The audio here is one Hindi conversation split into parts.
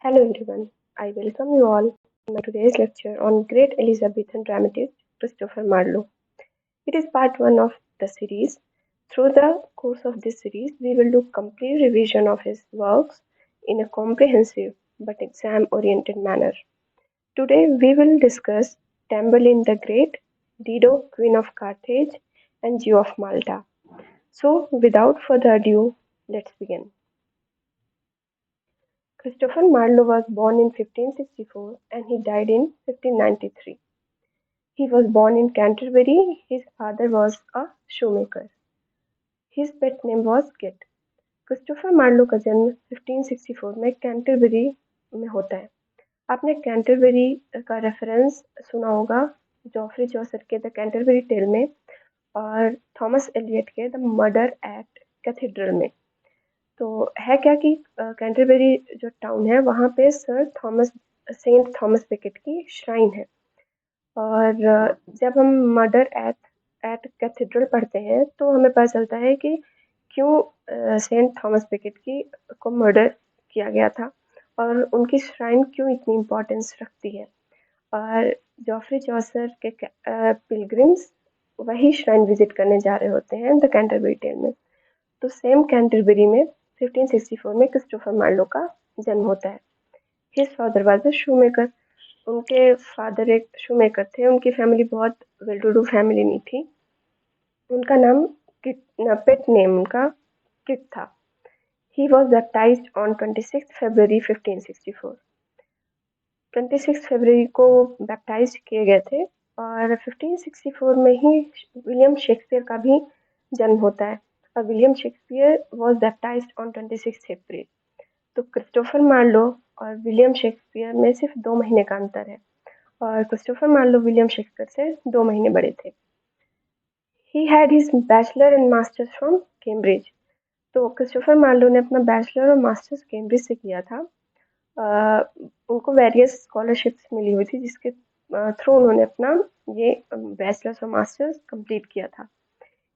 Hello everyone, I welcome you all in my today's lecture on great Elizabethan dramatist Christopher Marlowe. It is part 1 of the series. Through the course of this series, we will do complete revision of his works in a comprehensive but exam-oriented manner. Today we will discuss Tamburlaine the Great, Dido, Queen of Carthage, and Jew of Malta. So without further ado, let's begin. Christopher Marlowe was born in 1564 and he died in 1593. He was born in Canterbury. His father was a shoemaker. His pet name was Kit. Christopher Marlowe का जन्म 1564 में कैंटरबरी में होता है। आपने कैंटरबरी का रेफरेंस सुना होगा जॉफरी चौसर के द कैंटरबरी टेल में और थॉमस एलियट के द मर्डर एट कैथेड्रल में। तो है क्या कि कैंटरबरी जो टाउन है वहाँ पे सेंट थॉमस बिकेट की श्राइन है। और जब हम मर्डर एट एट कैथेड्रल पढ़ते हैं तो हमें पता चलता है कि क्यों सेंट थॉमस बिकेट की को मर्डर किया गया था और उनकी श्राइन क्यों इतनी इम्पोर्टेंस रखती है। और जॉफरी चौसर के पिलग्रिम्स वही श्राइन विजिट करने जा रहे होते हैं द कैंटरबरी टेल में। तो सेम कैंटरबरी में 1564 में क्रिस्टोफर मार्लो का जन्म होता है। His father was a shoemaker. उनके फादर एक शूमेकर थे। उनकी फैमिली बहुत वेल टू डू फैमिली नहीं थी। उनका नाम पेट नेम उनका किट था। ही वॉज बैप्टाइज्ड ऑन 26 फरवरी 1564। 26 फरवरी को बैप्टाइज किए गए थे और 1564 में ही विलियम शेक्सपियर का भी जन्म होता है और William Shakespeare was baptised on 26 अप्रैल। तो क्रिस्टोफर मार्लो और विलियम शेक्सपियर में सिर्फ 2 महीने का अंतर है और क्रिस्टोफर मार्लो विलियम शेक्सपियर से 2 महीने बड़े थे। He had his bachelor and masters from Cambridge. तो क्रिस्टोफर मार्लो ने अपना बैचलर और मास्टर्स कैम्ब्रिज से किया था। उनको वेरियस स्कॉलरशिप्स मिली हुई थी जिसके थ्रू उन्होंने अपना ये बैचलर्स और मास्टर्स कंप्लीट किया था।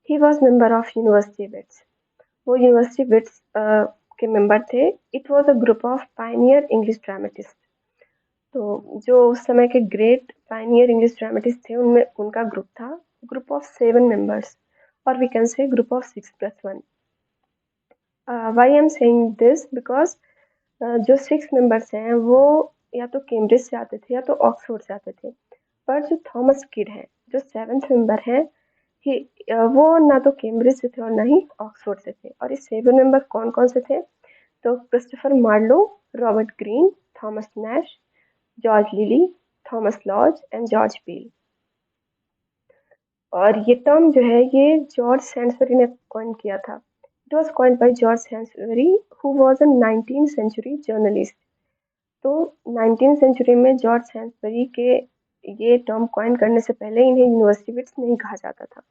He was member of university wits. वो यूनिवर्सिटी विट्स के मेंबर थे। It was a group of pioneer English dramatist. तो जो उस समय के ग्रेट पायनियर इंग्लिश ड्रामेटिस्ट थे उनमें उनका ग्रुप था ग्रुप ऑफ 7 मेंबर्स और we can say group of 6+1। Why I am saying this because जो 6 मेंबर्स हैं वो या तो कैम्ब्रिज से आते थे या तो ऑक्सफोर्ड से आते थे। पर जो थॉमस किड है जो 7th मेंबर है वो ना तो कैम्ब्रिज से थे और ना ही ऑक्सफोर्ड से थे। और इस 7 मेंबर कौन कौन से थे? तो Christopher Marlowe, Robert Greene, Thomas Nashe, George Lyly, Thomas Lodge and George Peele. और ये टर्म जो है ये जॉर्ज सैंसबरी ने कॉइन किया था। It was coined by George Sainsbury who was a 19th century journalist. तो 19th सेंचुरी में जॉर्ज सैंसबरी के ये टर्म कॉइन करने से पहले इन्हें यूनिवर्सिटी विट्स नहीं कहा जाता था।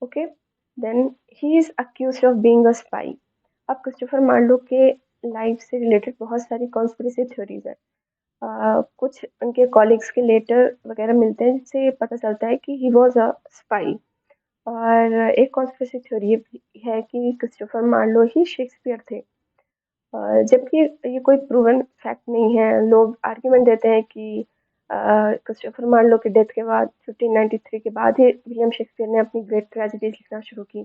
Okay, then he is accused of being a spy. अब क्रिस्टोफर मार्लो के लाइफ से रिलेटेड बहुत सारी कॉन्स्पिरेसी थ्योरीज है। कुछ उनके कॉलीग्स के लेटर वगैरह मिलते हैं जिससे ये पता चलता है कि ही वॉज अ स्पाई। और एक कॉन्स्पिरेसी थ्योरी है कि क्रिस्टोफर मार्लो ही शेक्सपियर थे। जबकि ये कोई प्रूवन फैक्ट नहीं है। लोग आर्ग्यूमेंट देते हैं कि क्रिस्टोफर मार्लो की डेथ के बाद 1593 के बाद ही विलियम शेक्सपियर ने अपनी ग्रेट ट्रेजेडीज लिखना शुरू की।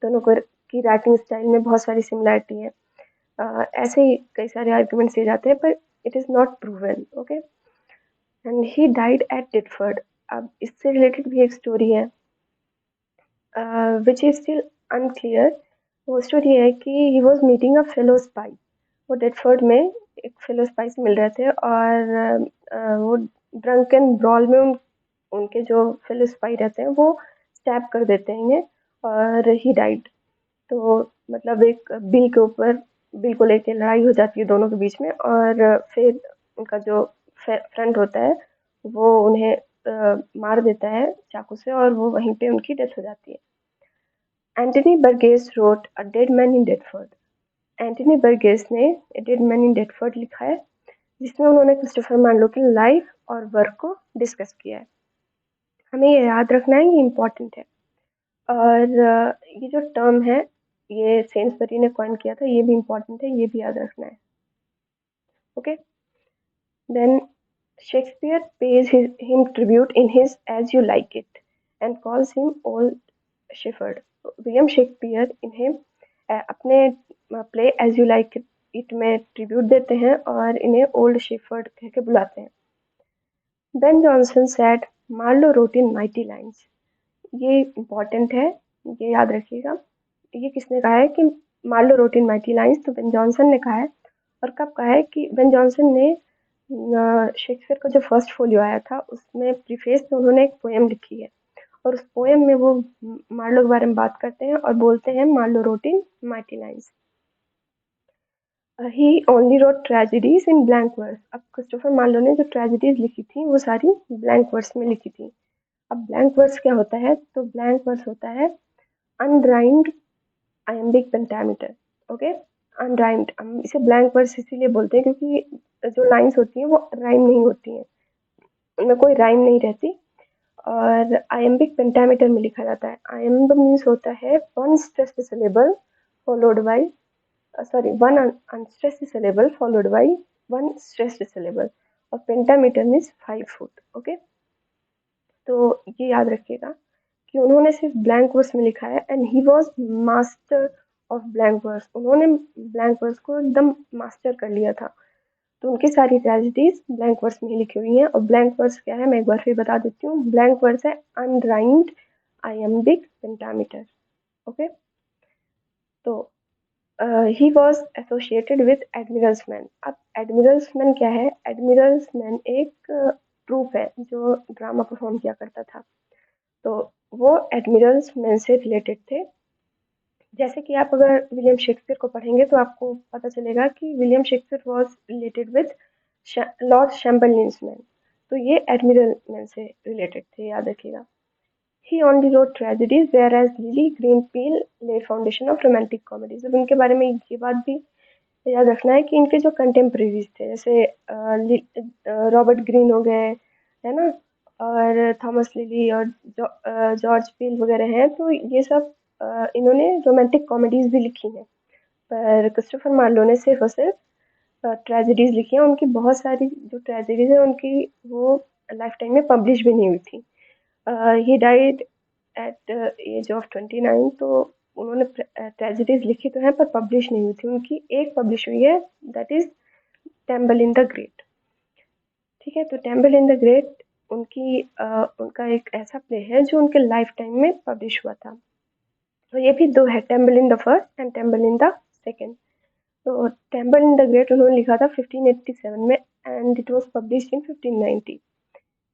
दोनों को की राइटिंग स्टाइल में बहुत सारी सिमिलैरिटी है। ऐसे ही कई सारे आर्ग्यूमेंट्स दिए जाते हैं पर it is not proven. Okay, and he died at Deptford. अब इससे रिलेटेड भी एक स्टोरी है विच इज स्टिल अनक्लियर। वो स्टोरी है कि he was meeting a fellow spy. वो डेटफोर्ड में एक फेलो स्पाई से मिल रहे थे और वो ड्रंक एंड ब्रॉल में उनके जो फेलो स्पाई रहते हैं वो स्टैप कर देते हैं इन्हें और ही डाइड। तो मतलब एक बिल को लेके लड़ाई हो जाती है दोनों के बीच में और फिर उनका जो फ्रेंड होता है वो उन्हें मार देता है चाकू से और वो वहीं पे उनकी डेथ हो जाती है। Anthony Burgess wrote a Dead Man in Deptford. Anthony Burgess ने डेड मैन इन डेडफोर्ड लिखा है जिसमें उन्होंने क्रिस्टोफर मार्लो की लाइफ और वर्क को डिस्कस किया है। हमें ये याद रखना है, ये इम्पोर्टेंट है। और ये जो टर्म है ये सेंसबरी ने कॉइन किया था, ये भी इम्पोर्टेंट है, ये भी याद रखना है। Okay, then Shakespeare pays him tribute in his As You Like It and calls him Old Shepherd. William Shakespeare इन्हें अपने play as you like it में ट्रिब्यूट देते हैं और इन्हें ओल्ड शेफर्ड कह के बुलाते हैं. Ben Jonson said Marlowe wrote in mighty lines. ये इम्पोर्टेंट है, ये याद रखिएगा. ये किसने कहा है कि Marlowe wrote in mighty lines? तो बेन जॉनसन ने कहा है. और कब कहा है? कि बेन जॉनसन ने शेक्सपियर का जो फर्स्ट फोलियो आया था उसमें प्रीफेस में उन्होंने एक पोएम लिखी है और उस पोएम में वो मार्लो के बारे में बात करते हैं और बोलते हैं Marlowe wrote in mighty lines. He only wrote tragedies in blank verse. अब क्रिस्टोफर मार्लो ने जो ट्रेजेडीज लिखी थी वो सारी ब्लैंक वर्स में लिखी थी. अब ब्लैंक वर्स क्या होता है? तो ब्लैंक वर्स होता है unrhymed iambic pentameter. Okay, unrhymed. हम इसे ब्लैंक वर्स इसीलिए बोलते हैं क्योंकि जो लाइंस होती हैं वो राइम नहीं होती हैं, उनमें कोई राइम नहीं रहती. और आयम्बिक पेंटामीटर में लिखा जाता है. आयम्ब मीन्स होता है one stressed syllable followed by one unstressed syllable followed by one stressed syllable और पेंटामीटर मीन्स 5 फुट. ओके, तो ये याद रखिएगा कि उन्होंने सिर्फ ब्लैंक वर्स में लिखा है and he was master of blank verse. उन्होंने ब्लैंक वर्स को एकदम मास्टर कर लिया था. तो उनकी सारी ट्रेजेडीज ब्लैंक वर्स में ही लिखी हुई हैं. और ब्लैंक वर्स क्या है मैं एक बार फिर बता देती हूँ. ब्लैंक वर्स है अनराइम्ड आयम्बिक पेंटामीटर. ओके, तो ही वॉज एसोसिएटेड विथ एडमिरल्समैन. अब एडमिरल्समैन क्या है? एडमिरल्समैन एक ट्रूप है जो ड्रामा परफॉर्म किया करता था. तो वो एडमिरल्समैन से रिलेटेड थे. जैसे कि आप अगर विलियम शेक्सपियर को पढ़ेंगे तो आपको पता चलेगा कि William Shakespeare was related with Lord Chamberlain's man. तो ये एडमिरल मैन से रिलेटेड थे, याद रखिएगा. He only wrote tragedies whereas Lyly Greene Peele laid foundation of romantic comedies. अब इनके बारे में ये बात भी याद रखना है कि इनके जो कंटेम्प्रेरीज थे जैसे रॉबर्ट ग्रीन हो गए, है ना, और थॉमस लिली और जॉर्ज पील वगैरह हैं. तो ये सब इन्होंने रोमांटिक कॉमेडीज भी लिखी हैं. पर क्रिस्टोफर मार्लो ने सिर्फ और सिर्फ ट्रेजेडीज लिखी हैं. उनकी बहुत सारी जो ट्रेजेडीज हैं उनकी वो लाइफ टाइम में पब्लिश भी नहीं हुई थी. He died at age of 29. तो उन्होंने ट्रेजेडीज लिखी तो हैं पर पब्लिश नहीं हुई थी. उनकी एक पब्लिश हुई है, that is tremble the great. ठीक है, तो टेम्बल द ग्रेट उनका एक ऐसा प्ले है जो उनके लाइफ टाइम में पब्लिश हुआ था. तो ये भी दो है, Tamburlaine the First and Tamburlaine the Second. तो टेम्बल द ग्रेट उन्होंने लिखा था 1587 में and it was publish in 1590.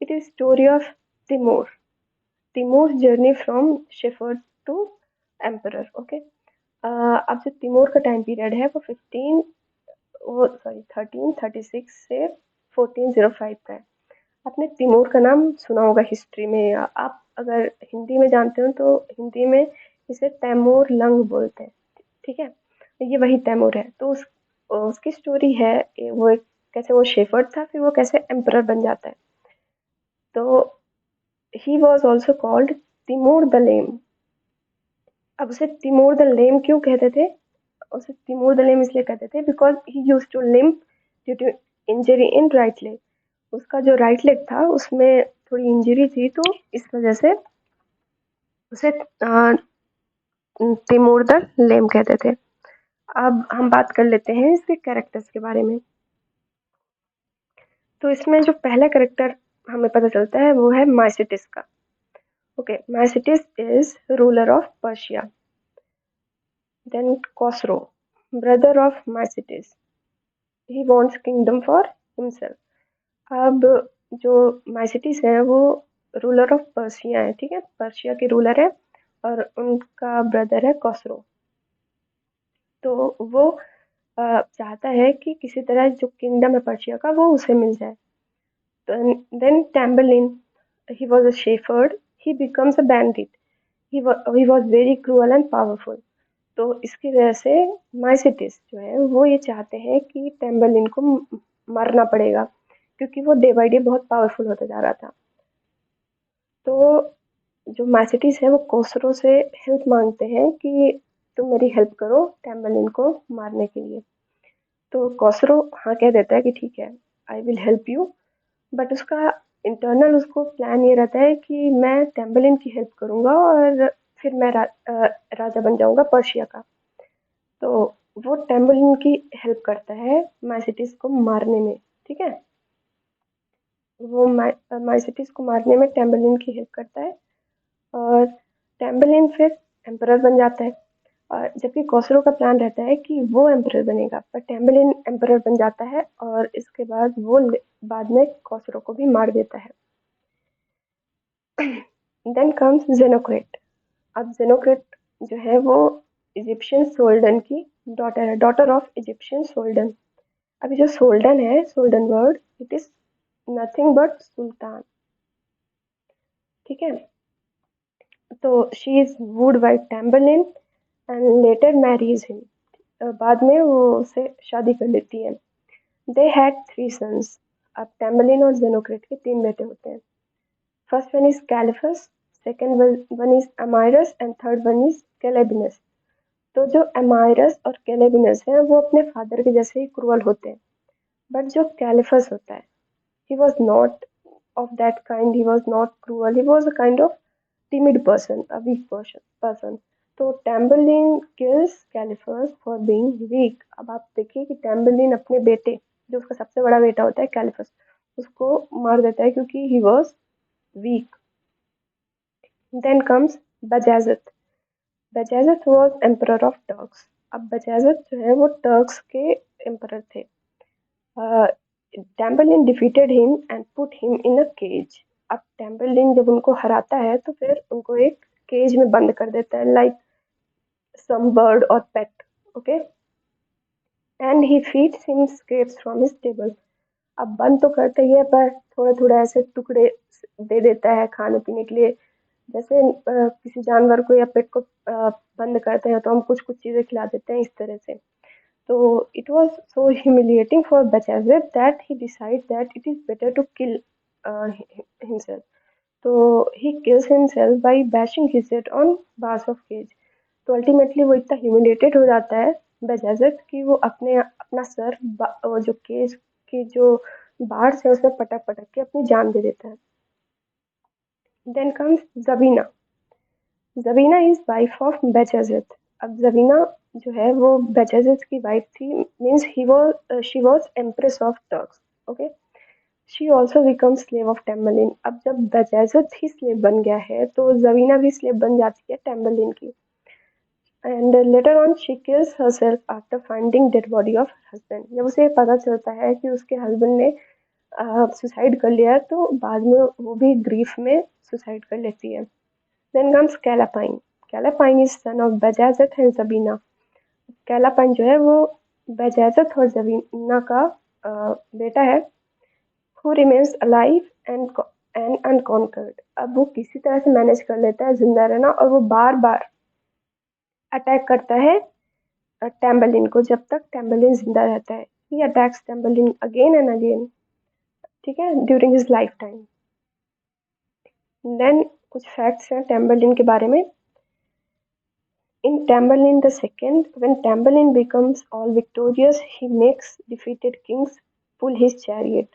It is story of Timur journey from shepherd to emperor. Okay, अब जो तिमोर का टाइम पीरियड है वो 1336 से 1405 का है. आपने तिमोर का नाम सुना होगा हिस्ट्री में, या आप अगर हिंदी में जानते हो तो हिंदी में इसे तैमूर लंग बोलते हैं. ठीक है, ये वही तैमूर है. तो उसकी स्टोरी है वो कैसे वो शेफर्ड था फिर वो कैसे एम्परर बन जाता है. तो he was also called Timur the Lame. अब उसे तिमूर द लेम क्यों कहते थे? उसे तिमूर द लेम इसलिए कहते थे because he used to limp due to injury in right leg. उसका जो राइट लेग था उसमें थोड़ी इंजरी थी तो इस वजह से उसे तिमूर द लेम कहते थे. अब हम बात कर लेते हैं इसके कैरेक्टर्स के बारे में. तो इसमें जो पहला कैरेक्टर हमें पता चलता है वो है माइसिटिस का. Okay, Mycetes is ruler of Persia. Then Cosroe, brother of Mycetes, he wants kingdom for himself. अब जो माइसिटिस है वो रूलर ऑफ पर्शिया है. ठीक है, पर्शिया के रूलर है और उनका ब्रदर है कोसरो. तो वो चाहता है कि किसी तरह जो किंगडम है पर्शिया का वो उसे मिल जाए. Then Tamburlaine, he was a shepherd, he becomes a bandit. He was very cruel and powerful. तो इसकी वजह से माइसिटिस जो है वो ये चाहते हैं कि टेम्बलिन को मारना पड़ेगा क्योंकि वो डे बाई डे बहुत पावरफुल होता जा रहा था. तो जो माइसिटिस है वो कोसरो से हेल्प मांगते हैं कि तुम मेरी हेल्प करो टेम्बलिन को मारने के लिए. तो कॉसरो हाँ कह देता है कि ठीक है, I will help you. But उसका इंटरनल उसको प्लान ये रहता है कि मैं टेम्बलिन की हेल्प करूंगा और फिर मैं राजा बन जाऊंगा पर्शिया का। तो वो टेम्बलिन की हेल्प करता है माइसिटिस को मारने में। ठीक है, वो माइसिटिस को मारने में टेम्बलिन की हेल्प करता है और टेम्बलिन फिर एम्परर बन जाता है। और जबकि कॉसरो का प्लान रहता है कि वो एम्परर बनेगा, पर टेम्बलिन एम्परर बन जाता है और इसके बाद वो बाद में कॉसरो को भी मार देता है। Then comes Zenocrate. अब जेनोक्रेट जो है वो इजिप्शियन सोल्डन की डॉटर है, डॉटर ऑफ इजिप्शियन सोल्डन। अभी जो सोल्डन है, Soldan word, it is nothing but sultan. ठीक है, तो she is wooed by Tamburlaine and later marries him. बाद में वो उससे शादी कर लेती है। They had three sons. अब टेम्बलिन और जेनोक्रेट के तीन बेटे होते हैं। First one is Calyphas, second one is Amyras and third one is Celebinus. तो जो अमायरस और कैलेबिनस है वो अपने फादर के जैसे ही क्रूअल होते हैं। बट जो कैलिफस होता है, he was not of that kind, he was not cruel, he was a kind of timid person, a weak person. तो टैम्बरलिन kills कैलिफर्स फॉर बीइंग वीक। अब आप देखिए कि टैम्बरलिन अपने बेटे, जो उसका सबसे बड़ा बेटा होता है कैलिफस, उसको मार देता है क्योंकि he was weak. Then comes Bajazeth. Bajazeth was emperor of Turks. अब बजाजत जो है वो टर्क्स के एम्परर थे। Tamburlaine defeated him and put him in a cage. अब टेम्बरलिन जब उनको हराता है तो फिर उनको एक केज में बंद कर देता है, लाइक सम बर्ड और pet. Okay, and he feeds him scraps from his table. अब बंद तो करता ही है पर थोड़ा थोड़ा ऐसे टुकड़े दे देता है खाने पीने के लिए। जैसे किसी जानवर को या पेट को बंद करते हैं तो हम कुछ कुछ चीजें खिला देते हैं, इस तरह से। So it was so humiliating for Bajazet that he decided that it is better to kill himself. So he kills himself by bashing his head on bars of cage. तो अल्टीमेटली वो इतना ह्यूमिलेटेड हो जाता है बजाजत कि वो अपने अपना सर वो जो केज की जो बार्स है उसमें पटक पटक के अपनी जान दे देता है। Then comes Zabina. Zabina is wife of Bajazeth. अब जबीना जो है वो बेचाजित की वाइफ थी, means he was she was empress of Turks. Okay, she also become slave of Tamburlaine. अब जब बेचाजित ही स्लेव बन गया है तो जबीना भी स्लेव बन जाती है टेम्बलिन की। And later on she kills herself after finding dead body of husband. जब उसे पता चलता है कि उसके हस्बैंड ने सुसाइड कर लिया है तो बाद में वो भी ग्रीफ में सुसाइड कर लेती है। Then comes Callapine. Callapine is son of Bajazeth and Zabina. Callapine जो है वो बजाजत और जबीना का बेटा है, who remains alive and unconquered. अब वो किसी तरह से मैनेज कर लेता है जिंदा रहना और वो बार बार अटैक करता है टेम्बलिन को जब तक टेम्बलिन जिंदा रहता है। He attacks Tamburlaine again and again. ठीक है, during his life time. Then कुछ फैक्ट्स हैं टेम्बलिन के बारे में। In Tamburlaine II, when Tamburlaine becomes all victorious, he makes defeated kings pull his chariot.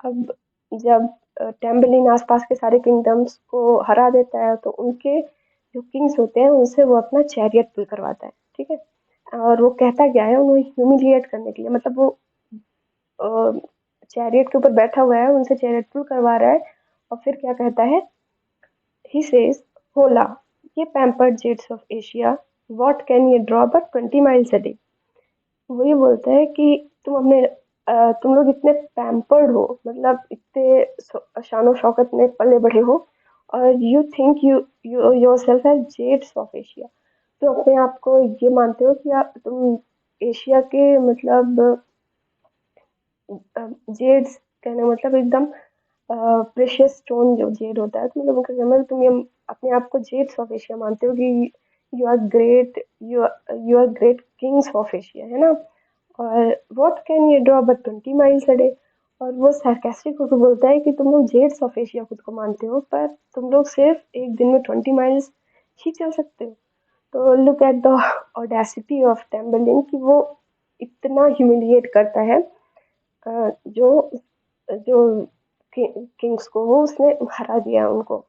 अब जब टेम्बलिन आसपास के सारे किंगडम्स को हरा देता है तो उनके जो किंग्स होते हैं उनसे वो अपना चैरियट पुल करवाता है। ठीक है, और वो कहता क्या है, उन्हें ह्यूमिलिएट करने के लिए, मतलब वो चैरियट के ऊपर बैठा हुआ है, उनसे चैरियट पुल करवा रहा है और फिर क्या कहता है, he says, होला, ये pampered jets of Asia, what can ye draw but 20 miles a day। वो ये बोलता है कि तुम लोग इतने पैम्पर्ड हो, मतलब इतने शानो शौकत में पले बढ़े हो, और you think you yourself as jades of Asia. तो अपने आप को ये मानते हो कि तुम एशिया के मतलब जेड्स, कहने मतलब एकदम प्रेशियस स्टोन जो जेड होता है, तो मतलब उनका कहना है तुम ये अपने आप को जेड्स ऑफ एशिया मानते हो कि you are great, you are great kings of Asia, है ना। और what can ye draw but 20 miles a day. और वो sarcastic होकर बोलता है कि तुम लोग जेड्स ऑफ एशिया खुद को मानते हो पर तुम लोग सिर्फ एक दिन में 20 miles ही चल सकते हो। तो look at the audacity of Tamburlaine कि वो इतना ह्यूमिलिएट करता है जो जो किंग्स को वो उसने हरा दिया उनको।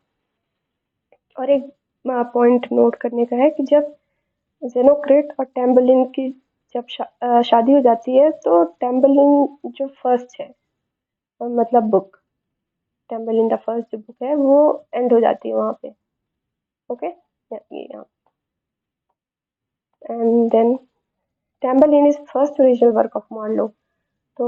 और एक पॉइंट नोट करने का है कि जब जेनोक्रेट और टेम्बलिन की जब शादी हो जाती है तो टेम्बलिन जो फर्स्ट है मतलब बुक, टेम्बलिन द फर्स्ट जो बुक है वो एंड हो जाती है वहाँ पे। ओके, ये यहाँ and then Tamburlaine is first original work of Marlowe. तो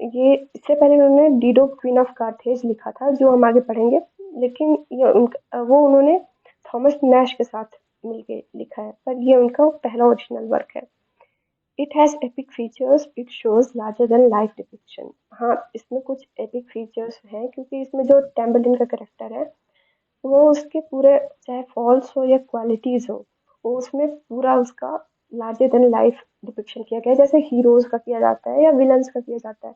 ये इससे पहले उन्होंने डीडो क्वीन ऑफ कार्थेज लिखा था जो हम आगे पढ़ेंगे, लेकिन ये वो उन्होंने थॉमस नैश के साथ मिलके लिखा है, पर ये उनका पहला ओरिजिनल वर्क है। It has epic features, it shows larger than life depiction. हाँ, इसमें कुछ एपिक फीचर्स हैं क्योंकि इसमें जो टेम्बलिन का करेक्टर है वो उसके पूरे, चाहे फॉल्स हो या क्वालिटीज हो, वो उसमें पूरा उसका लार्जर देन लाइफ डिपिक्शन किया गया है, जैसे हीरोज का किया जाता है या विलन्स का किया जाता है।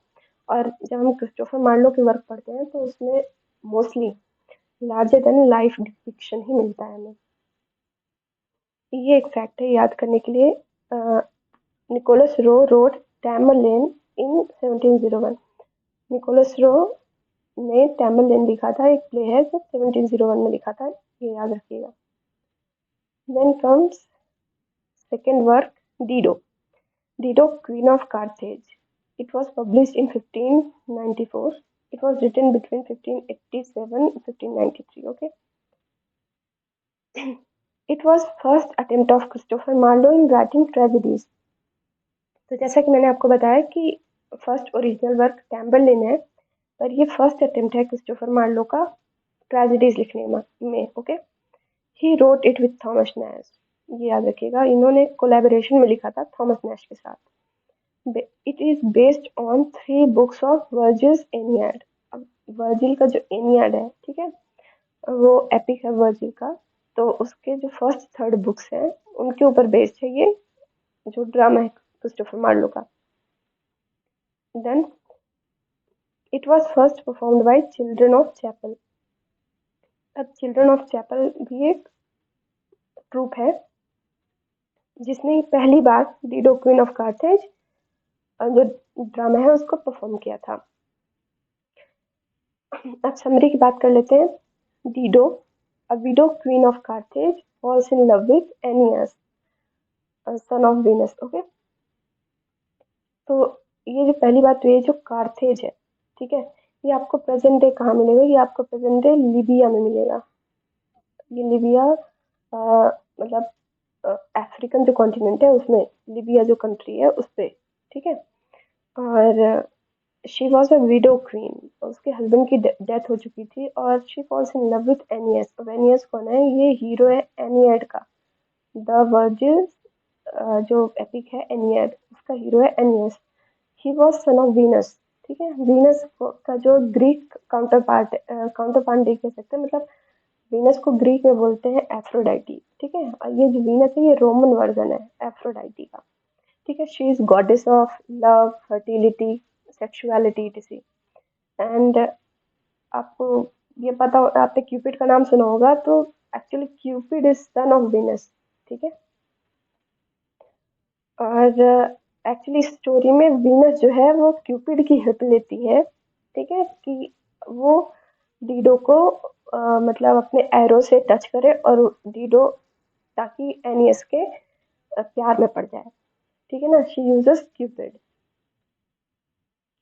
और जब हम क्रिस्टोफर मार्लो के वर्क पढ़ते हैं तो उसमें mostly larger than life depiction ही मिलता है हमें। ये एक फैक्ट है याद करने के लिए। निकोलस रो रोड टैमरलेन इन 1701। निकोलस रो ने टैमरलेन लिखा था, एक प्ले है जो 1701 में लिखा था, ये याद रखिएगा। Then comes second work, Dido. Dido, Queen of Carthage. It was published in 1594. It was written between 1587 and 1593. Okay. It was first attempt of Christopher Marlowe in writing tragedies. तो जैसा कि मैंने आपको बताया कि फर्स्ट ओरिजिनल वर्क टैम्बरलिन है, पर ये फर्स्ट अटेम्प्ट है क्रिस्टोफर मार्लो का ट्रेजेडीज लिखने में। Okay, he wrote it with Thomas Nash. ये याद रखिएगा, इन्होंने कोलैबोरेशन में लिखा था थॉमस नैश के साथ। It is based on 3 books of Virgil's Aeneid. अब वर्जिल का जो एनियाड है, ठीक है, वो एपिक है वर्जिल का, तो उसके जो फर्स्ट थर्ड बुक्स हैं उनके ऊपर बेस्ड है ये जो ड्रामा है क्रिस्टोफर मार्लो का। Then it was first performed by children of chapel. अब चिल्ड्रन ऑफ चैपल भी एक ट्रूप है जिसने पहली बार डीडो क्वीन ऑफ कार्थेज जो ड्रामा है उसको परफॉर्म किया था। अब समरी की बात कर लेते हैं। Dido, a widow queen of Carthage, falls in love with Aeneas, a son of Venus. Okay, तो ये जो पहली बात तो ये जो कार्थेज है, ठीक है, ये आपको प्रेजेंट डे कहाँ मिलेगा? ये आपको प्रेजेंट डे लीबिया में मिलेगा। ये लीबिया मतलब अफ्रीकन जो कॉन्टिनेंट है उसमें लीबिया जो कंट्री है उस पे, ठीक है। और she was a window queen, उसके हस्बैंड की डेथ हो चुकी थी और she falls in love with एनियस। अब एनियस कौन है? ये हीरो है एनियड का। द वर्जिल जो एपिक है एनियड, उसका हीरो है एनियस। He was sun of Venus, ठीक है। वीनस का जो ग्रीक काउंटर पार्ट कह सकते हैं, मतलब वीनस को ग्रीक में बोलते हैं एफ्रोडाइटी, ठीक है। और ये जो वीनस है ये रोमन वर्जन है एफ्रोडाइटी का, ठीक है। She is goddess of love, fertility, sexuality TC. And आपको ये पता हो, आपने क्यूपिड का नाम सुना होगा, तो actually Cupid is son of Venus, ठीक है। और एक्चुअली स्टोरी में वीनस जो है वो क्यूपिड की हेल्प लेती है, ठीक है, कि वो डीडो को मतलब अपने एरो से टच करे और डीडो ताकि एनियस के प्यार में पड़ जाए, ठीक है ना। She uses Cupid,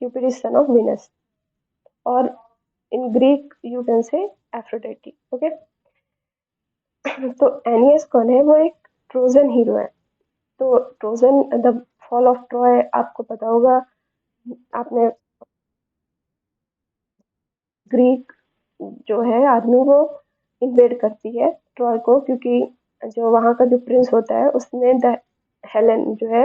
Cupid is son of Venus, और in Greek you can say Aphrodite. Okay, तो एनियस कौन है? वो एक ट्रोजन हीरो है। तो Trojan the fall of Troy आपको पता होगा, आपने ग्रीक जो है आर्मी वो इन्वेड करती है ट्रॉय को, क्योंकि जो वहाँ का जो प्रिंस होता है उसने द हेलेन जो है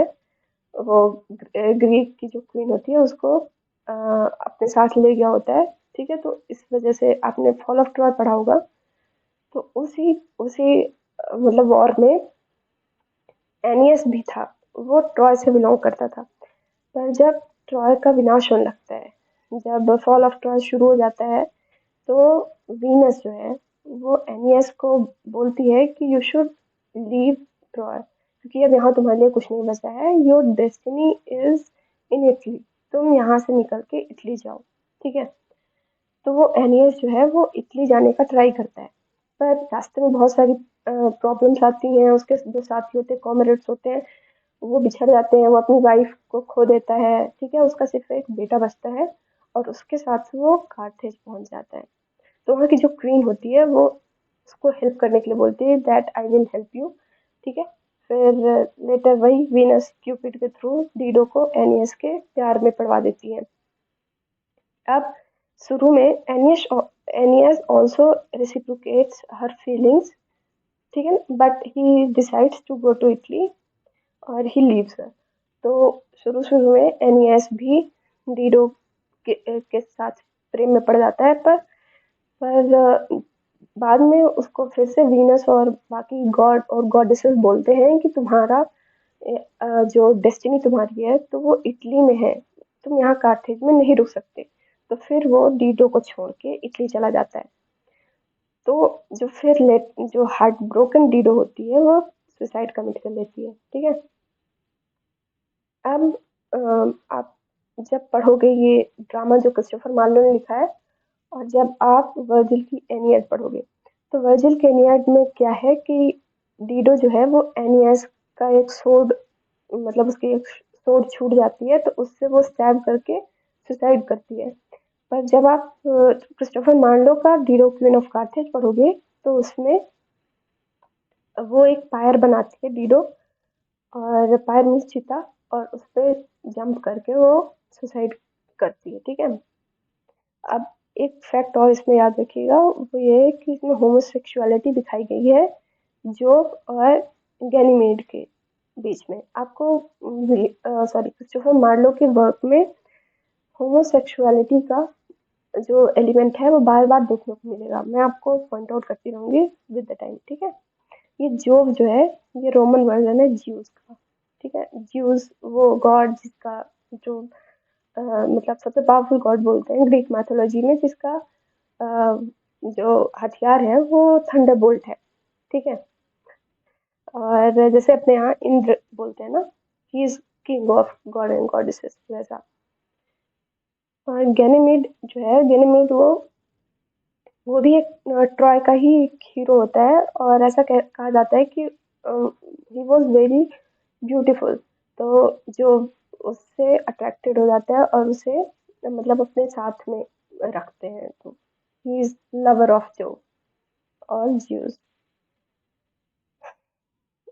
वो ग्रीक की जो क्वीन होती है उसको अपने साथ ले गया होता है, ठीक है। तो इस वजह से आपने फॉल ऑफ ट्रॉय पढ़ा होगा। तो उसी उसी मतलब वॉर में एनियस भी था, वो ट्रॉय से बिलोंग करता था। पर जब ट्रॉय का विनाश होने लगता है, जब फॉल ऑफ ट्रॉय शुरू हो जाता है, तो वीनस जो है वो एनियस को बोलती है कि यू शुड लीव ट्रॉय, क्योंकि अब यहाँ तुम्हारे लिए कुछ नहीं बचा है, your destiny is in Italy, तुम यहाँ से निकल के इटली जाओ, ठीक है। तो वो एनियस जो है वो इटली जाने का ट्राई करता है, पर रास्ते में बहुत सारी प्रॉब्लम्स आती हैं, उसके जो साथी होते हैं, कॉमरेड्स होते हैं, वो बिछड़ जाते हैं, वो अपनी वाइफ को खो देता है, ठीक है, उसका सिर्फ एक बेटा बचता है, और उसके साथ वो कार्थेज पहुंच जाता है। तो वहाँ की जो क्वीन होती है वो उसको हेल्प करने के लिए बोलती है that I will help you, ठीक है। फिर लेटर वही वीनस क्यूपिड के थ्रू डीडो को एनियस के प्यार में पड़वा देती है। अब शुरू में Aeneas also reciprocates her feelings, ठीक है, but he decides to go to Italy और ही लीव्स हर। तो शुरू शुरू में एनियस भी डीडो के साथ प्रेम में पड़ जाता है, पर बाद में उसको फिर से वीनस और बाकी गॉड और गॉडेसेस बोलते हैं कि तुम्हारा जो डेस्टिनी तुम्हारी है तो वो इटली में है, तुम यहाँ कार्थेज में नहीं रुक सकते। तो फिर वो डीडो को छोड़ के इटली चला जाता है। तो जो फिर जो हार्ट ब्रोकन डीडो होती है वो सुसाइड कमिट कर लेती है, ठीक है। अब आप जब पढ़ोगे ये ड्रामा जो क्रिस्टोफर मार्लो ने लिखा है, और जब आप वर्जिल की एनियड पढ़ोगे, तो वर्जिल के एनियड में क्या है कि डीडो जो है वो एनियस का एक सोड, मतलब उसकी एक सोड छूट जाती है, तो उससे वो स्टैब करके सुसाइड करती है। पर जब आप क्रिस्टोफर मार्लो का डीडो क्वीन ऑफ कार्थेज पढ़ोगे, तो उसमें वो एक पायर बनाती है डीडो, और पायर मीन्स चीता, और उस पर जंप करके वो सुसाइड करती है, ठीक है। अब एक फैक्ट और इसमें याद रखिएगा, वो ये है कि इसमें होमोसेक्सुअलिटी दिखाई गई है जोब और गैनीमेड के बीच में। आपको सॉरी क्रिस्टोफर मार्लो के वर्क में होमोसेक्सुअलिटी का जो एलिमेंट है वो बार बार देखने को मिलेगा, मैं आपको पॉइंट आउट करती रहूंगी विद द टाइम, ठीक है। ये जोब जो है ये रोमन वर्जन है ज्यूस का, ठीक है। ज्यूस वो गॉड जिसका जो मतलब सबसे पावरफुल गॉड बोलते हैं ग्रीक मैथोलॉजी में, जिसका जो हथियार है वो थंडरबोल्ट है, ठीक है। और जैसे अपने यहाँ इंद्र बोलते हैं ना, he is king of God and goddesses, वैसा। और गैनेमीड जो है, गैनेमीड वो भी एक ट्रॉय का ही एक हीरो होता है, और ऐसा कहा जाता है कि ही वॉज वेरी ब्यूटीफुल, तो जो उससे अट्रैक्टेड हो जाता है और उसे मतलब अपने साथ में रखते हैं, तो ही इज लवर ऑफ जो और ज्यूस।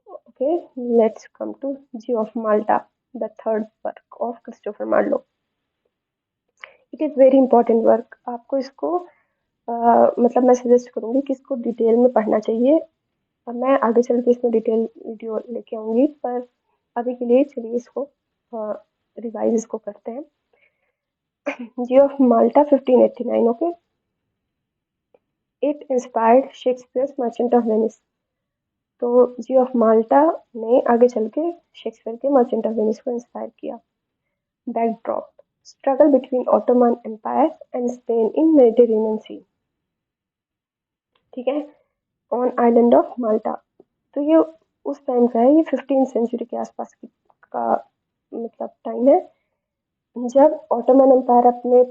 Okay, let's come to Jew of Malta, the third work of Christopher Marlowe. It is very important work, आपको इसको मतलब मैं सजेस्ट करूँगी कि इसको डिटेल में पढ़ना चाहिए, और मैं आगे चल के इसमें डिटेल वीडियो लेके आऊँगी, पर अभी के लिए चलिए इसको रिवाइज इसको करते हैं। Jew of Malta 1589, okay. It inspired Shakespeare's Merchant of Venice. तो जी ऑफ माल्टा ने आगे चल के शेक्सपियर के मर्चेंट ऑफ वेनिस को इंस्पायर किया। Backdrop, struggle between Ottoman Empire and Spain in Mediterranean Sea, ठीक है, ऑन आइलैंड ऑफ माल्टा। तो ये उस टाइम का है, ये 15th सेंचुरी के आसपास का मतलब टाइम है, जब ऑटोमन एम्पायर अपने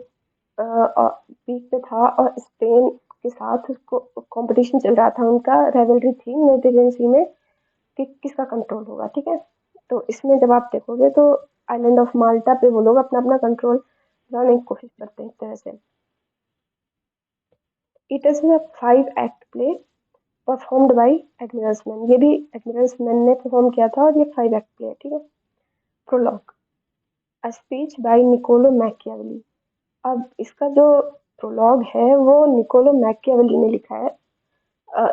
पीक पे था, और स्पेन के साथ उसको कंपटीशन चल रहा था, उनका रेवलरी थी मेडिटेरेनियन सी में कि किसका कंट्रोल होगा, ठीक है। तो इसमें जब आप देखोगे तो आइलैंड ऑफ माल्टा पे वो लोग अपना अपना कंट्रोल बनाने की कोशिश करते हैं इस तरह से। It is a 5 act play performed by Admirals man, ये भी एडमिरल्स मैन ने परफॉर्म किया था, और ये 5 एक्ट प्ले है, ठीक है। Prologue, a speech by Niccolo Machiavelli. अब इसका जो प्रोलॉग है वो निकोलो मैकियावेली ने लिखा है,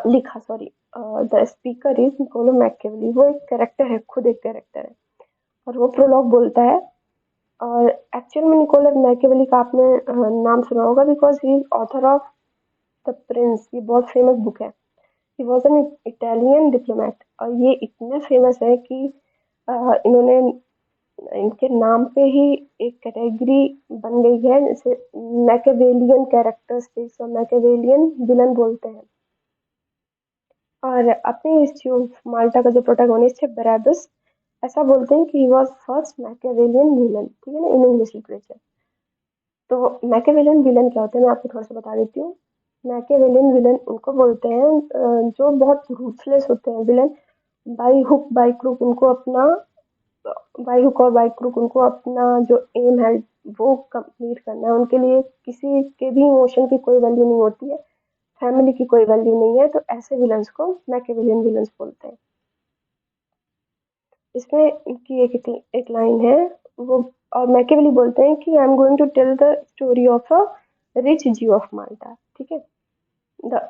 लिखा sorry, the speaker is Niccolo Machiavelli, वो एक कैरेक्टर है, खुद एक कैरेक्टर है, और वो प्रोलॉग बोलता है। और एक्चुअल में निकोलो मैकियावेली का आपने नाम सुना होगा, because he is author of the Prince, ये बहुत फेमस बुक है। He was an Italian diplomat, और ये इतने फेमस है कि इन्होंने इनके नाम पे ही एक कैटेगरी बन गई है, जैसे मैकेवेलियन कैरेक्टर्स, जिसको मैकेवेलियन विलन बोलते हैं। और अपने इस जो माल्टा का जो प्रोटैगनिस्ट है बराबस, ऐसा बोलते हैं कि he was first Machiavellian villain, ठीक है ना, इन इंग्लिश लिटरेचर। तो मैकियावेलियन विलन क्या होते हैं, मैं आपको थोड़ा सा बता देती हूँ। मैकियावेलियन विलन उनको बोलते हैं जो बहुत रूथलेस होते हैं villain, by hook by crook उनको अपना, बाई हुक और बाई क्रूक उनको अपना जो एम है वो कंप्लीट करना है, उनके लिए किसी के भी इमोशन की कोई वैल्यू नहीं होती है, फैमिली की कोई वैल्यू नहीं है, तो ऐसे विलन्स को मैकियावेलियन विलन्स बोलते हैं। इसमें इनकी एक लाइन है, वो और मैकियावेली बोलते हैं कि I am going to tell the story of a rich Jew of Malta, ठीक है।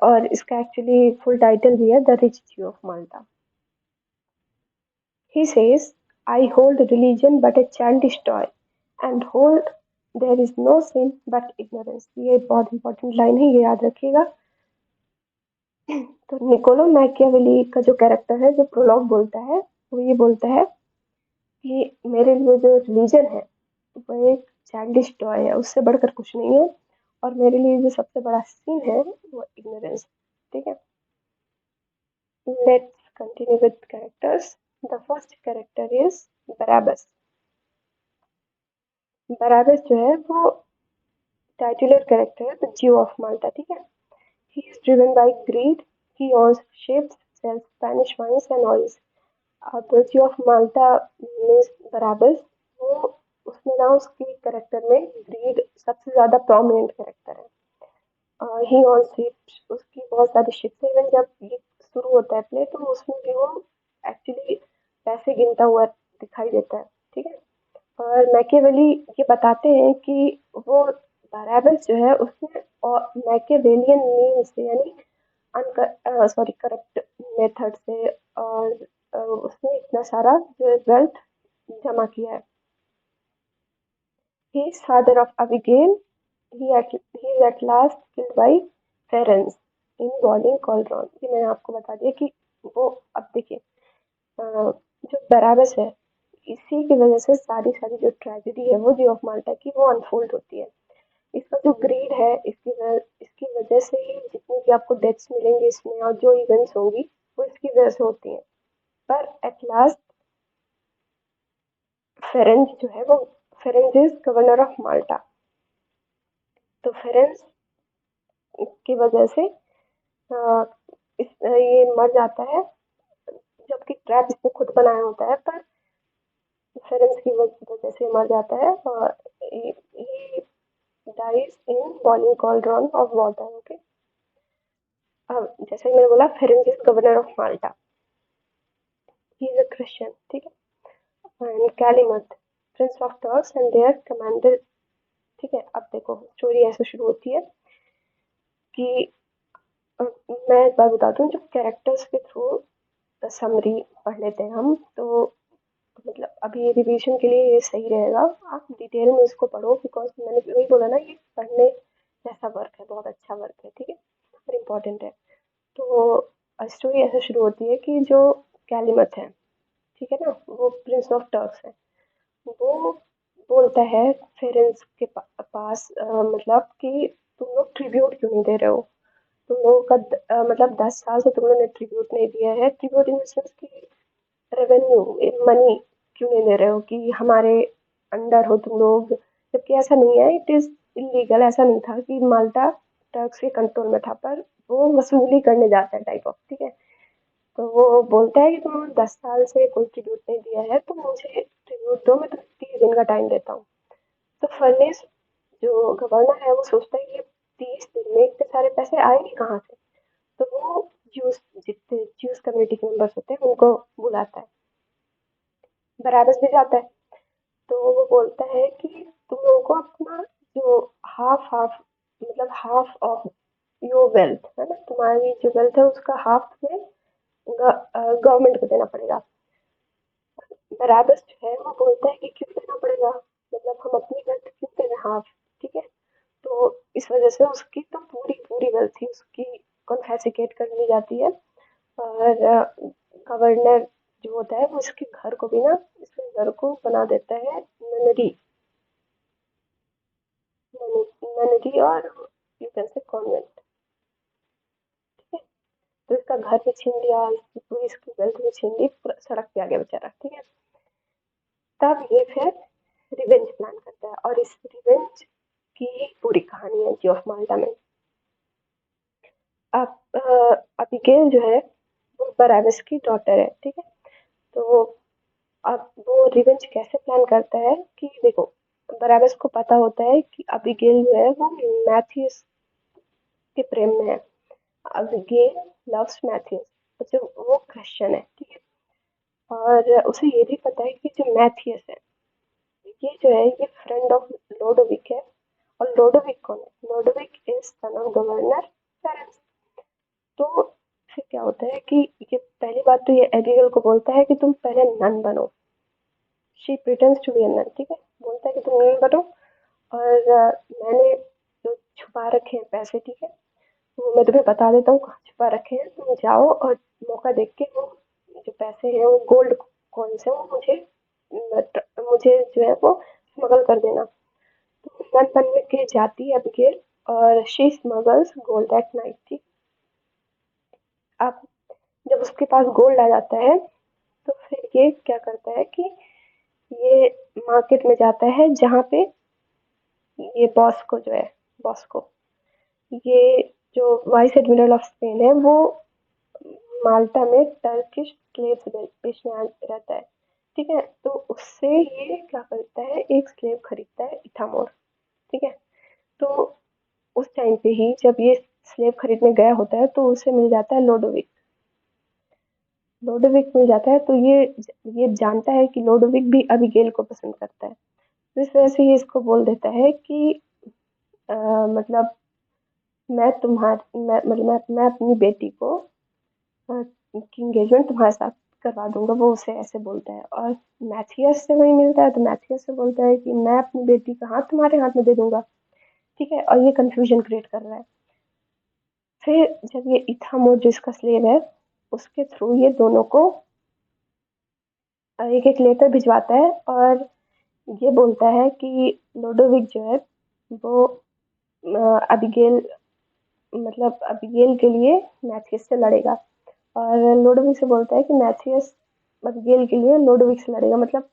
और इसका एक्चुअली फुल टाइटल भी है the rich Jew of Malta. He says, I hold religion but a childish toy, and hold there is no sin but ignorance। ये बहुत इंपॉर्टेंट लाइन है, ये याद रखिएगा। तो निकोलो मैकियावेली का जो कैरेक्टर है, जो प्रोलॉग बोलता है, वो ये बोलता है कि मेरे लिए जो रिलीजन है वो एक चाइल्डिश टॉय है, उससे बढ़कर कुछ नहीं है, और मेरे लिए जो सबसे बड़ा सीन है वो इग्नोरेंस, ठीक है। Let's continue with characters. The first character is Barabas. Barabas जो है वो टाइटुलर कैरेक्टर है द ज्यू ऑफ माल्टा, ठीक है। He is driven by greed, he owns ships, sells Spanish wines and oils. अब ज्यू ऑफ माल्टा मीन्स बराबस, वो उसमें ना उसकी कैरेक्टर में ग्रीड सबसे ज्यादा प्रोमिनेंट कैरेक्टर है। ही ओन्स शिप्स, उसकी बहुत सारी शिप्स है। इवन जब ये शुरू होता है प्ले तो उसमें भी वो एक्चुअली पैसे गिनता हुआ दिखाई देता है, ठीक है। और मैकियावेली ये बताते हैं कि वो बराबस जो है उसने और मैकियावेलियन मीन से, यानी सॉरी करप्ट मेथड से, और उसने इतना सारा जो वेल्थ जमा किया है। He is father of Abigail, he is at last killed by Ferenc in Boiling Cauldron। ये मैंने आपको बता दिया कि वो, अब देखिए जो बराबस है, इसी की वजह से सारी सारी जो ट्रेजेडी है वो जी ऑफ माल्टा की वो अनफोल्ड होती है। इसका जो ग्रीड है, इसकी वजह से ही जितनी भी आपको डेथ्स मिलेंगी इसमें और जो इवेंट्स होंगी वो इसकी वजह से होती हैं। पर एट लास्ट फेरेंज जो है वो, फेरेंज इज गवर्नर ऑफ माल्टा। तो फेरेंज की वजह से ये मर जाता है, जबकि ट्रैप इसने खुद बनाया होता है, पर फेरेंज की वजह से मर जाता है। और he dies in boiling cauldron of water, okay. अब जैसे ही मैंने बोला Ferneze is governor of Malta, he is a Christian, ठीक है। And Calymath prince of Turks and their commander, ठीक है। अब देखो स्टोरी ऐसे शुरू होती है कि मैं एक बार बता दूं, जो कैरेक्टर्स के थ्रू समरी पढ़ लेते हैं हम, तो मतलब अभी रिवीजन के लिए ये सही रहेगा, आप डिटेल में इसको पढ़ो, बिकॉज मैंने वही बोला ना, ये पढ़ने जैसा वर्क है, बहुत अच्छा वर्क है, ठीक है, और इम्पोर्टेंट है। तो स्टोरी ऐसे शुरू होती है कि जो कैलिमथ है, ठीक है ना, वो प्रिंस ऑफ टर्क्स है। वो बोलता है फेरेंस के पास, मतलब कि तुम लोग ट्रिब्यूट क्यों नहीं दे रहे हो, तुम लोगों का मतलब 10 साल से तुम लोगों ने ट्रिब्यूट नहीं दिया है, ट्रिब्यूट इन द सेंस की रेवेन्यू, मनी क्यों नहीं दे रहे हो कि हमारे अंडर हो तुम लोग, जबकि ऐसा नहीं है, इट इज इलीगल। ऐसा नहीं था कि माल्टा टर्क्स के कंट्रोल में था, पर वो वसूली करने जाता है टाइप ऑफ, ठीक है। तो वो बोलता है कि तुम 10 साल से कोई ट्रिब्यूट नहीं दिया है तो मुझे ट्रिब्यूट दो, मैं तुम्हें 30 दिन का टाइम देता हूँ। तो फर्नेस जो गवर्नर है वो सोचता है कि 30 दिन में इतने सारे पैसे आएंगे कहाँ से, तो वो ज्यूस, जितने ज्यूस कम्युनिटी के मेंबर्स होते हैं उनको बुलाता है। बराबस भी जाता है। तो वो बोलता है कि तुम लोगों को अपना जो हाफ हाफ, मतलब हाफ ऑफ योर वेल्थ है ना, तुम्हारी जो वेल्थ है उसका हाफ में गवर्नमेंट को देना पड़ेगा। बराबस जो है वो बोलता है कि क्यों देना पड़ेगा, मतलब हम अपनी वेल्थ क्यों दे रहे हैं हाफ, ठीक है। तो इस वजह से उसकी तो पूरी पूरी वेल्थ ही उसकी कॉन्फेसिकेट कर ली जाती है। और गवर्नर जो होता है वो इसके घर को भी ना, इसके घर को बना देता है ननरी, ननरी और यू कैन से कॉन्वेंट, ठीक है। तो इसका घर भी छीन लिया, इसकी पूरी इसकी वेल्थ भी छीन ली, पूरा सड़क पे आ गया बेचारा, ठीक है। तब ये फिर रिवेंज प्लान करता है और इस रिवेंज की ही पूरी कहानी है जी ऑफ माल्टा में। अब अबिगेल जो है वो बराबस की डॉटर है, ठीक है। तो अब वो रिवेंज कैसे प्लान करता है कि देखो, बराबस को पता होता है कि अबिगेल जो है वो मैथ्यूस के प्रेम में है। अबिगेल लव्स मैथ्यूस, जो वो क्रिश्चियन है, ठीक है। और उसे ये भी पता है कि जो मैथ्यूस है, ये जो है ये फ्रेंड ऑफ लोडोविक है। और लोडोविक कौन है? लोडोविक इज सन ऑफ गवर्नर फेरेंस। तो फिर क्या होता है कि ये पहली बात तो ये एबिगेल को बोलता है कि तुम पहले नन बनो। She pretends to be a nun, ठीक है। बोलता है कि तुम नन बनो और मैंने जो छुपा रखे हैं पैसे, ठीक है, वो मैं तुम्हें बता देता हूँ कहाँ छुपा रखे हैं। तुम जाओ और मौका देख के वो जो पैसे हैं वो गोल्ड कॉइन से वो मुझे जो है वो स्मगल कर देना। तो नन बन के जाती है अबिगेल और शी स्मगल्स गोल्ड एट नाइट, ठीक। अब जब उसके पास गोल्ड आ जाता है तो फिर ये क्या करता है कि ये मार्केट में जाता है जहाँ पे ये बॉस को ये जो वाइस एडमिरल ऑफ स्पेन है वो माल्टा में टर्किश स्लेव्स बेचने रहता है, ठीक है। तो उससे ये क्या करता है, एक स्लेव खरीदता है, इथामोर, ठीक है। तो उस टाइम पे ही जब ये स्लेव खरीदने गया होता है तो उसे मिल जाता है लोडोविक। लोडोविक मिल जाता है तो ये जानता है कि लोडोविक भी अबिगेल को पसंद करता है। तो इस वजह से ये इसको बोल देता है कि अ, मतलब मैं अपनी बेटी को की एंगेजमेंट तुम्हारे साथ करवा दूंगा, वो उसे ऐसे बोलता है। और मैथियस से वही मिलता है तो मैथियस से बोलता है कि मैं अपनी बेटी का हाथ तुम्हारे हाथ में दे दूंगा, ठीक है। और ये कंफ्यूजन क्रिएट कर रहा है। फिर जब ये इथामोर जो इसका स्लेव है उसके थ्रू ये दोनों को एक एक लेटर भिजवाता है और ये बोलता है कि लोडोविक जो है वो अबिगेल अबिगेल के लिए मैथियस से लड़ेगा। और लोडोविक से बोलता है कि मैथियस अबिगेल के लिए लोडोविक से लड़ेगा। मतलब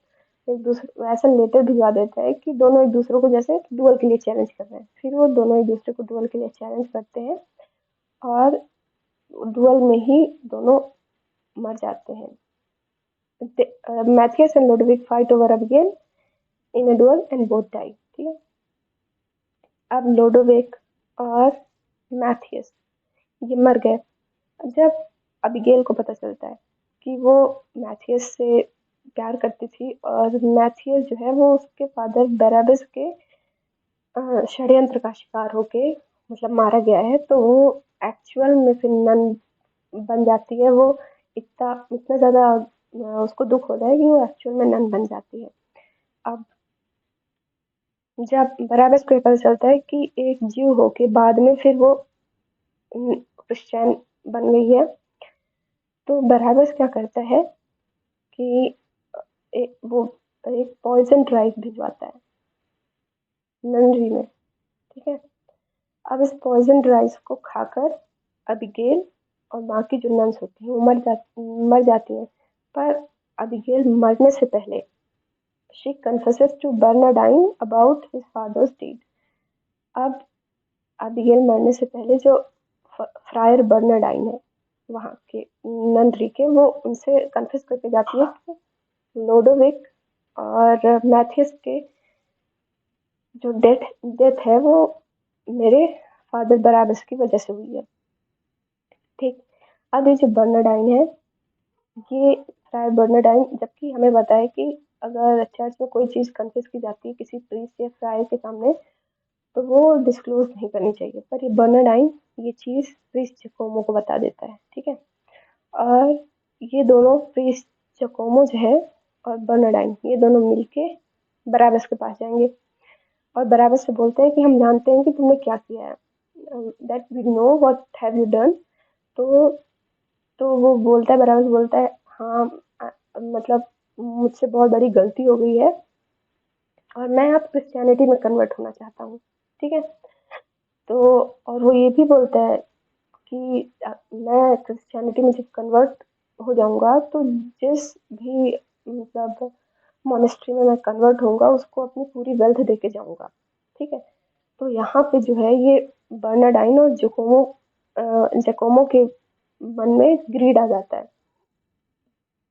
एक दूसरे वैसा लेटर भिजवा देता है कि दोनों एक दूसरे को जैसे डुअल के लिए चैलेंज कर रहे हैं। फिर वो दोनों एक दूसरे को डुअल के लिए चैलेंज करते हैं और डुअल में ही दोनों मर जाते हैं। Mathias and Lodowick fight over Abigail in a duel and both die, ठीक है। अब लोडोविक और मैथियस ये मर गए। जब अबिगेल को पता चलता है कि वो मैथियस से प्यार करती थी और मैथियस जो है वो उसके फादर बैराबस के षड्यंत्र का शिकार होके मारा गया है, तो वो एक्चुअल में फिर नन बन जाती है। वो इतना इतना ज़्यादा उसको दुख होता है कि वो एक्चुअल में नन बन जाती है। अब जब बराबस को ये पता चलता है कि एक जीव होके बाद में फिर वो क्रिश्चियन बन गई है, तो बराबस क्या करता है कि वो एक पॉइजन राइस भिजवाता है नंदरी में, ठीक है। अब इस पॉइजन राइस को खाकर अबिगेल और बाकी जो नन्स होती हैं वो मर जाती हैं। पर अबिगेल मरने से पहले she confesses to Bernardine about his father's deed. अब अबिगेल मरने से पहले जो फ्रायर बर्नाडाइन है वहाँ के नंदरी के, वो उनसे कन्फेस करके जाती है कि लोडोविक और मैथियस के जो डेथ है वो मेरे फादर बराबस की वजह से हुई है, ठीक। अब ये जो बर्नाडाइन है, ये फ्रायर बर्नाडाइन, जबकि हमें पता है कि अगर चर्च में कोई चीज़ कन्फेस की जाती है किसी प्रीस्ट या फ्रायर के सामने तो वो डिस्क्लोज नहीं करनी चाहिए, पर ये बर्नाडाइन ये चीज़ प्रीस्ट जकोमो को बता देता है, ठीक है। और ये दोनों प्रीस्ट जकोमो जो है और बर्नाडाइन ये दोनों मिलके बराबस के पास जाएंगे और बराबस से बोलते हैं कि हम जानते हैं कि तुमने क्या किया है, that we know what have you done. तो वो बोलता है, बराबस बोलता है, हाँ मुझसे बहुत बड़ी गलती हो गई है और मैं अब क्रिश्चियनिटी में कन्वर्ट होना चाहता हूँ, ठीक है। तो और वो ये भी बोलता है कि मैं क्रिश्चियनिटी में जब कन्वर्ट हो जाऊंगा तो जिस भी मतलब मोनेस्ट्री में मैं कन्वर्ट होऊंगा उसको अपनी पूरी वेल्थ दे के जाऊंगा। ठीक है। तो यहाँ पे जो है ये बर्नाडाइन और जकोमो के मन में ग्रीड आ जाता है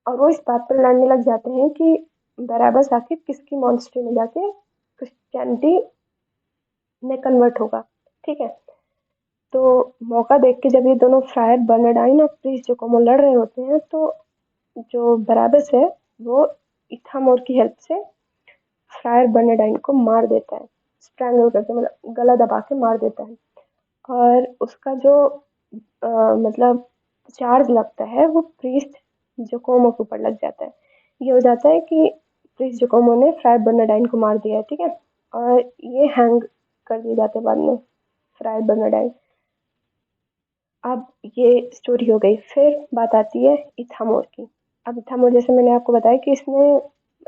और वो इस बात पर लड़ने लग जाते हैं कि बराबस आखिर किसकी मॉन्स्ट्री में जाके क्रिश्चियनिटी में कन्वर्ट होगा। ठीक है। तो मौका देख के जब ये दोनों फ्रायर बर्नाडाइन और प्रीस्ट जोकोमो लड़ रहे होते हैं तो जो बराबस है वो इथामोर की हेल्प से फ्रायर बर्नाडाइन को मार देता है, स्ट्रैंगल करके मतलब गला दबा के मार देता है। और उसका जो मतलब चार्ज लगता है वो प्रीस्ट जोकोमो के ऊपर लग जाता है। ये हो जाता है कि प्रीस्ट जोकोमो ने फ्रायर बर्नाडाइन को मार दिया है। ठीक है। और ये हैंग कर दिए जाते हैं बाद में फ्रायर बर्नाडाइन। अब ये स्टोरी हो गई। फिर बात आती है इथामोर की। अब इथामोर जैसे मैंने आपको बताया कि इसने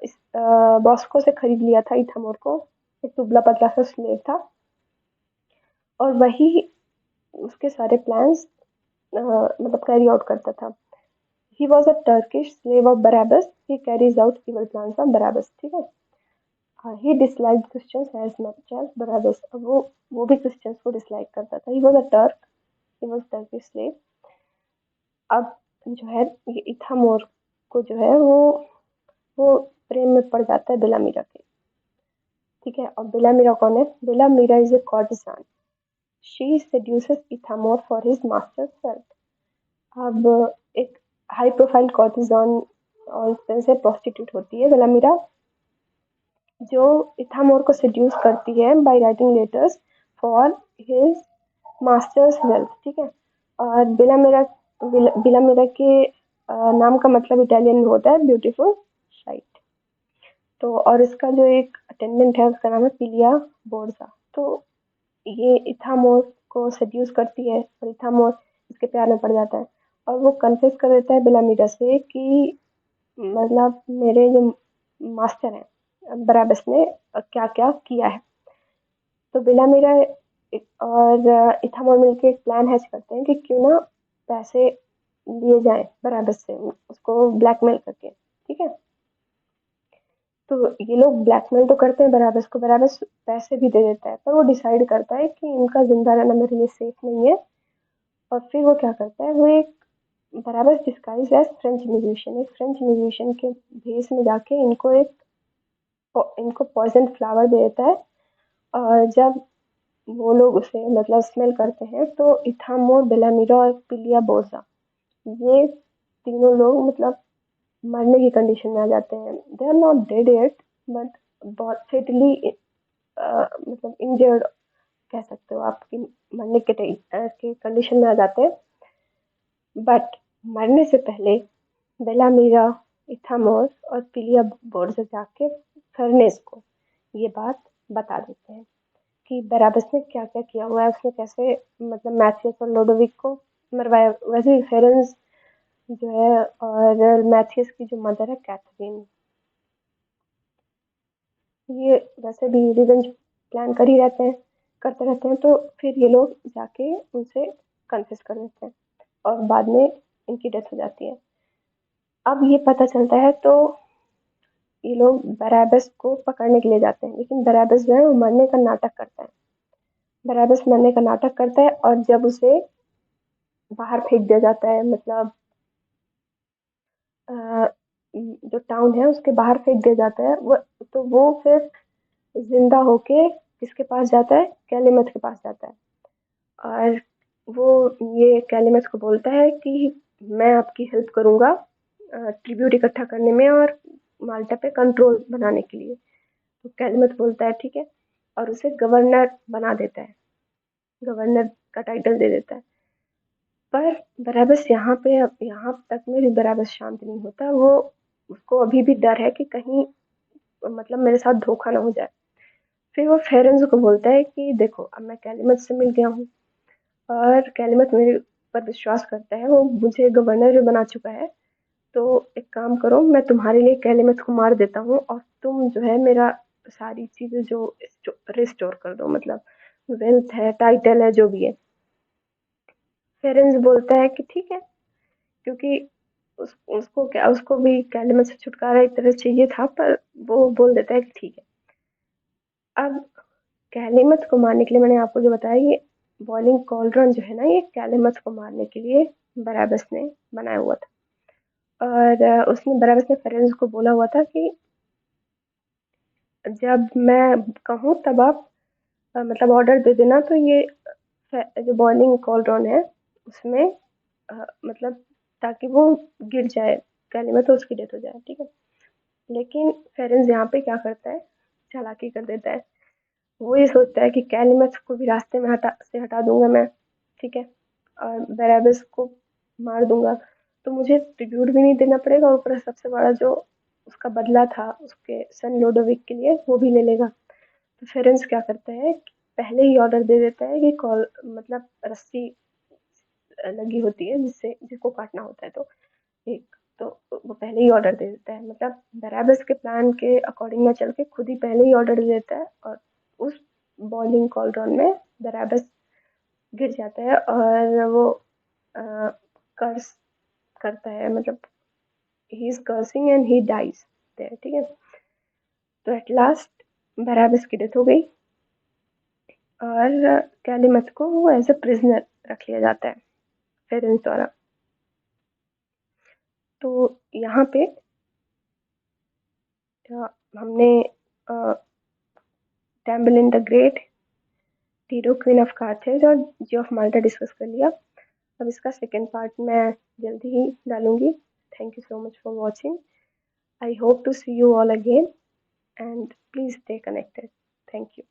इस बॉस्को से खरीद लिया था इथामोर को। एक दुबला पतला सा स्लेव था और वही उसके सारे प्लान्स मतलब कैरी आउट करता था। He was a Turkish slave of Barabas, he carries out evil plans of Barabas. ठीक है। He dislike Christians as much as Barabas. अब वो भी क्रिश्चियंस को डिसलाइक करता था। He was a Turk, he was Turkish slave. अब जो है ये इथामोर को जो है वो प्रेम में पड़ जाता है बेलामीरा के। ठीक है। और बेलामीरा कौन है? Bellamira is a courtesan. She seduces Ithamore for his master's wealth. अब एक हाई प्रोफाइल कॉर्टिसान और इस तरह से प्रोस्टिट्यूट होती है बेलामीरा जो इथामोर को सेड्यूस करती है by writing letters for his master's wealth. ठीक है। और बिलामेरा के नाम का मतलब इटालियन में होता है ब्यूटीफुल साइट। तो और इसका जो एक अटेंडेंट है उसका नाम है पिलिया बोर्जा। तो ये इथामोर को सेड्यूस करती है और इथामोर इसके प्यार में पड़ जाता है और वो कन्फेस कर देता है बिलामीरा से कि मतलब मेरे जो मास्टर हैं बराबस ने क्या क्या किया है। तो बिलामीरा और इथामोर मिलके एक प्लान हैच करते हैं कि क्यों ना पैसे लिए जाएं बराबस से उसको ब्लैकमेल करके। ठीक है। तो ये लोग ब्लैकमेल तो करते हैं बराबस को, बराबस पैसे भी दे देता है पर वो डिसाइड करता है कि इनका जिंदा रहना मेरे लिए सेफ नहीं है। और फिर वो क्या करता है, वो एक बराबस डिस्गाइज एज फ्रेंच म्यूजिशियन, एक फ्रेंच म्यूजिशियन के भेस में जाके इनको पॉइजन फ्लावर दे देता है। और जब वो लोग उसे मतलब स्मेल करते हैं तो इथामोर, बेलामीरा और पिलिया बोसा ये तीनों लोग मतलब मरने की कंडीशन में आ जाते हैं। They are not dead yet but बहुत फेटली मतलब इंजर्ड कह सकते हो आपकी मरने के कंडीशन में आ जाते हैं। बट मरने से पहले बेलामीरा, इथामोर और पिलिया बोर्जा जाके फर्नेस को ये बात बता देते हैं कि बराबस ने क्या क्या किया हुआ है, उसने कैसे मतलब मैथियस और लोडोविक को मरवाया। वैसे ही फेरेंस जो है और मैथियस की जो मदर है कैथरीन, ये वैसे भी रिवेंज प्लान कर ही रहते हैं, करते रहते हैं। तो फिर ये लोग जाके उनसे कन्फेस कर देते हैं और बाद में इनकी डेथ हो जाती है। अब ये पता चलता है तो ये लोग बराबस को पकड़ने के लिए जाते हैं लेकिन बराबस जो है वो मरने का नाटक करता है। बराबस मरने का नाटक करता है और जब उसे बाहर फेंक दिया जाता है मतलब जो टाउन है उसके बाहर फेंक दिया जाता है वो, तो वो फिर जिंदा होके किसके पास जाता है? कैलिमथ के पास जाता है। और वो ये कैलिमथ को बोलता है कि मैं आपकी हेल्प करूंगा ट्रिब्यूट इकट्ठा करने में और माल्टा पे कंट्रोल बनाने के लिए। तो कैलिमथ बोलता है ठीक है और उसे गवर्नर बना देता है, गवर्नर का टाइटल दे देता है। पर बराबस यहाँ तक में भी बराबस शांत नहीं होता। वो उसको अभी भी डर है कि कहीं मतलब मेरे साथ धोखा ना हो जाए। फिर वो फेरेंज को बोलता है कि देखो अब मैं कैलिमत से मिल गया हूँ और कैलिमत मेरे पर विश्वास करता है, वो मुझे गवर्नर भी बना चुका है। तो एक काम करो, मैं तुम्हारे लिए कैलिमत को मार देता हूँ और तुम जो है मेरा सारी चीजें जो रिस्टोर कर दो, मतलब वेल्थ है, टाइटल है, जो भी है। फेरेंस बोलता है कि ठीक है, क्योंकि उसको क्या, उसको भी कैलिमत से छुटकारा एक तरह चाहिए था, पर वो बोल देता है कि ठीक है। अब कैलिमत को मारने के लिए, मैंने आपको जो बताया, ये बॉइलिंग कॉल्ड्रन जो है ना, ये कैलिमत को मारने के लिए बराबस ने बनाया हुआ था। और उसने, बराबस ने फेरेंस को बोला हुआ था कि जब मैं कहूँ तब आप मतलब ऑर्डर दे देना, तो ये जो बॉइलिंग कॉल्ड्रॉन है उसमें मतलब ताकि वो गिर जाए गले में, तो उसकी डेथ हो जाए, ठीक है। लेकिन फेरेंस यहाँ पे क्या करता है, चालाकी कर देता है। वो ये सोचता है कि कैलिमत को भी रास्ते में हटा दूंगा मैं, ठीक है, और बराबस को मार दूंगा, तो मुझे ट्रिब्यूट भी नहीं देना पड़ेगा, और ऊपर से सबसे बड़ा जो उसका बदला था उसके सन लोडोविक के लिए, वो भी ले लेगा। तो फेरेंस क्या करता है, पहले ही ऑर्डर दे देता है कि कॉल मतलब रस्सी लगी होती है जिससे जिसको काटना होता है, तो एक तो वो पहले ही ऑर्डर दे देता है, मतलब बराबस के प्लान के अकॉर्डिंग में चल के खुद ही पहले ही ऑर्डर दे देता है, और उस बॉलिंग कॉल्ड्रॉन में बराबस गिर जाता है, और वो कर्स करता है, मतलब he is cursing and he dies there, ठीक है। तो एट लास्ट बराबस की डेथ हो गई, और कैलिमत को वो एज अ प्रिजनर रख लिया जाता है फेरेंस द्वारा। तो यहाँ पे हमने Tamburlaine the Great, Dido Queen of Carthage और जी ऑफ माल्टा डिस्कस कर लिया। अब इसका सेकेंड पार्ट मैं जल्दी ही डालूंगी। Thank you so much for watching. I hope to see you all again, and please stay connected. Thank you.